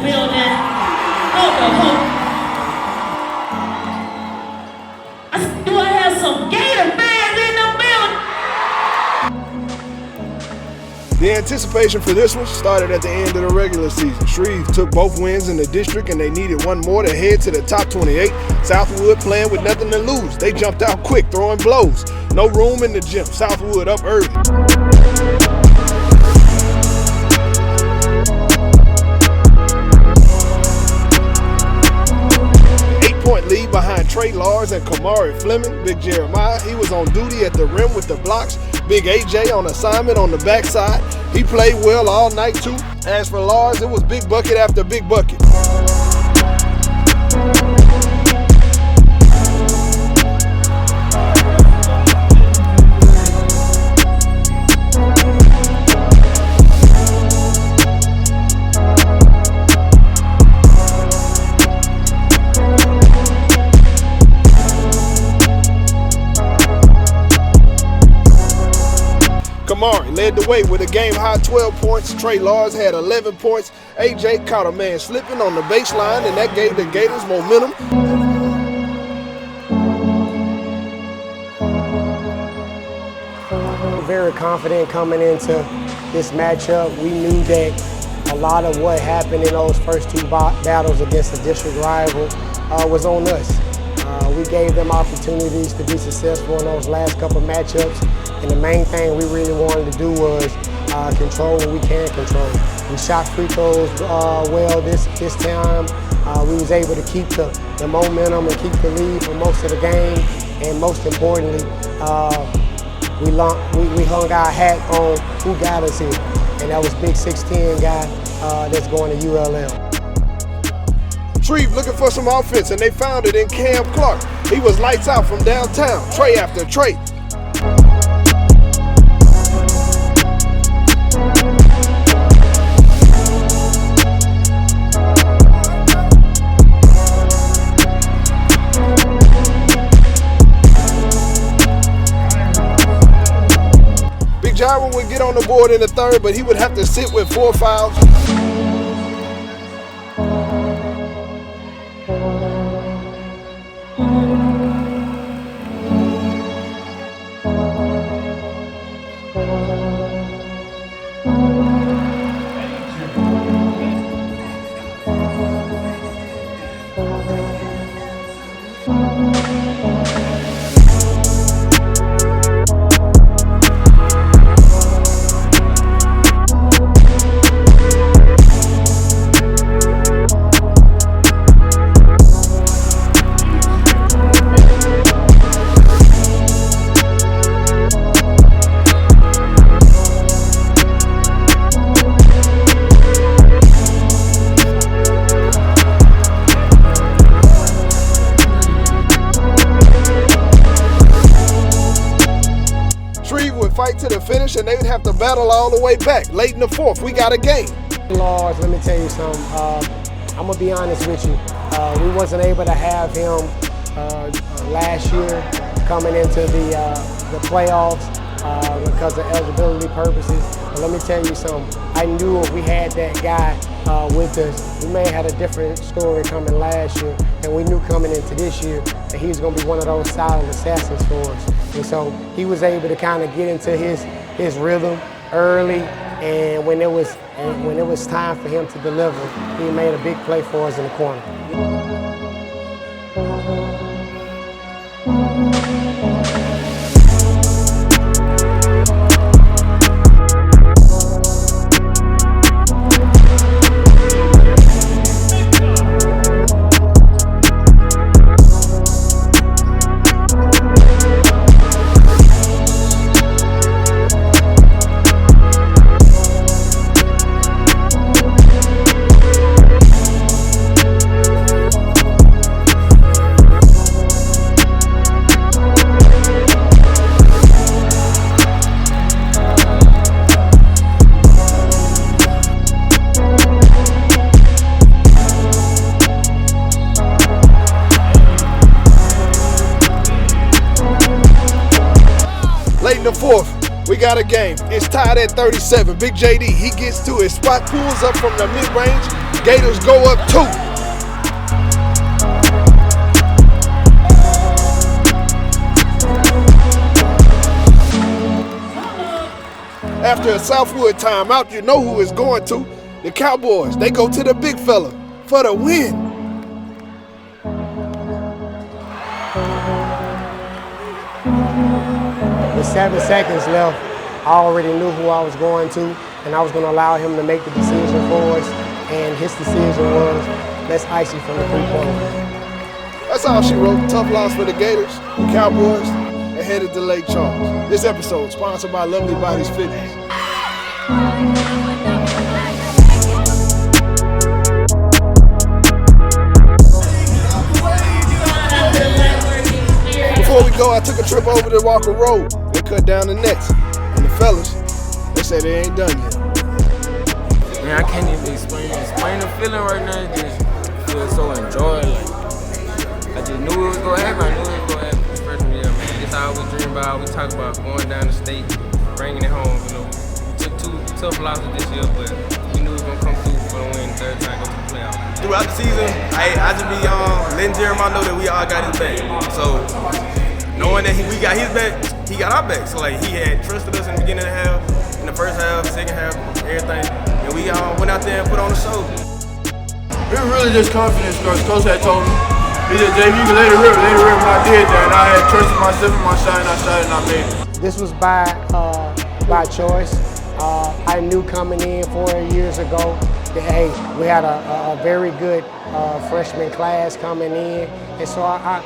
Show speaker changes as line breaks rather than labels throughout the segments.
building. Hold up. I said, do I have some Gator fans in the building?
The anticipation for this one started at the end of the regular season. Shreve took both wins in the district and they needed one more to head to the top 28. Southwood playing with nothing to lose. They jumped out quick, throwing blows. No room in the gym. Southwood up early. 8-point lead behind Trey Lars and Kamari Fleming. Big Jeremiah, he was on duty at the rim with the blocks. Big AJ on assignment on the backside. He played well all night too. As for Lars, it was big bucket after big bucket. Kamari led the way with a game-high 12 points. Trey Lars had 11 points. AJ caught a man slipping on the baseline, and that gave the Gators momentum.
Very confident coming into this matchup. We knew that a lot of what happened in those first two battles against the district rival was on us. We gave them opportunities to be successful in those last couple of matchups. And the main thing we really wanted to do was control what we can control. We shot free throws well this time. We was able to keep the momentum and keep the lead for most of the game. And most importantly, we hung our hat on who got us here. And that was big 6'10" guy that's going to ULL.
Shreve looking for some offense, and they found it in Cam Clark. He was lights out from downtown, tray after tray. Big Gyro would get on the board in the third, but he would have to sit with 4 fouls. Fight to the finish, and they would have to battle all the way back. Late in the fourth, we got a game.
Lars, let me tell you something. I'm gonna be honest with you. We wasn't able to have him last year coming into the playoffs because of eligibility purposes. But let me tell you something. I knew if we had that guy with us, we may have had a different story coming last year, and we knew coming into this year that he was going to be one of those silent assassins for us. And so he was able to kind of get into his rhythm early, and when it was time for him to deliver, he made a big play for us in the corner.
We got a game. It's tied at 37. Big JD, he gets to his spot, pulls up from the mid-range. Gators go up 2. After a Southwood timeout, you know who it's going to. The Cowboys, they go to the big fella for the win.
With 7 seconds left, I already knew who I was going to, and I was going to allow him to make the decision for us. And his decision was, let's ice you from the three-point line.
That's all she wrote. Tough loss for the Gators, the Cowboys, and headed to Lake Charles. This episode sponsored by Lovely Bodies Fitness. Before we go, I took a trip over to Walker Road. They cut down the nets. And the fellas, they say they ain't done yet.
Man, I can't even explain the feeling right now. It just feels so enjoyed. Like, I just knew it was gonna happen. I knew it was gonna happen this freshman year, man. It's all we dream about. We talk about going down the state, bringing it home. You know, we took 2 tough losses this year, but we knew it was gonna come through for the win third time, go to the playoffs.
Throughout the season, I just be letting Jeremiah know that we all got his back. So knowing that we got his back, he got our back. So like he had trusted us in the beginning of the half, in the first half, second half, everything. And we went out there and put on the show.
We were really just confident because Coach had told me, he said, JV, you can let it rip when I did that. And I had trusted myself in my shot and I shot and I made it.
This was by choice. I knew coming in 4 years ago that, hey, we had a very good freshman class coming in. And so I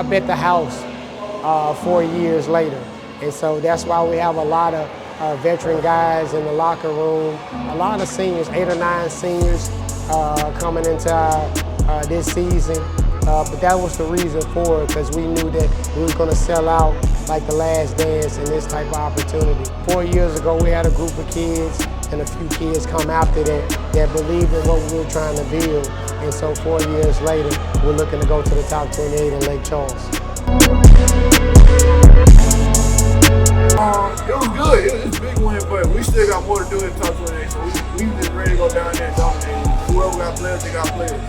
bet the house 4 years later. And so that's why we have a lot of veteran guys in the locker room, a lot of seniors, 8 or 9 seniors coming into this season. But that was the reason for it, because we knew that we were going to sell out like the last dance in this type of opportunity. 4 years ago, we had a group of kids and a few kids come after that believed in what we were trying to build. And so 4 years later, we're looking to go to the top 28 in Lake Charles.
It was good. It was a big win, but we still got more to do in the top 28. So we just ready to go down there and dominate. Whoever got players, they got players.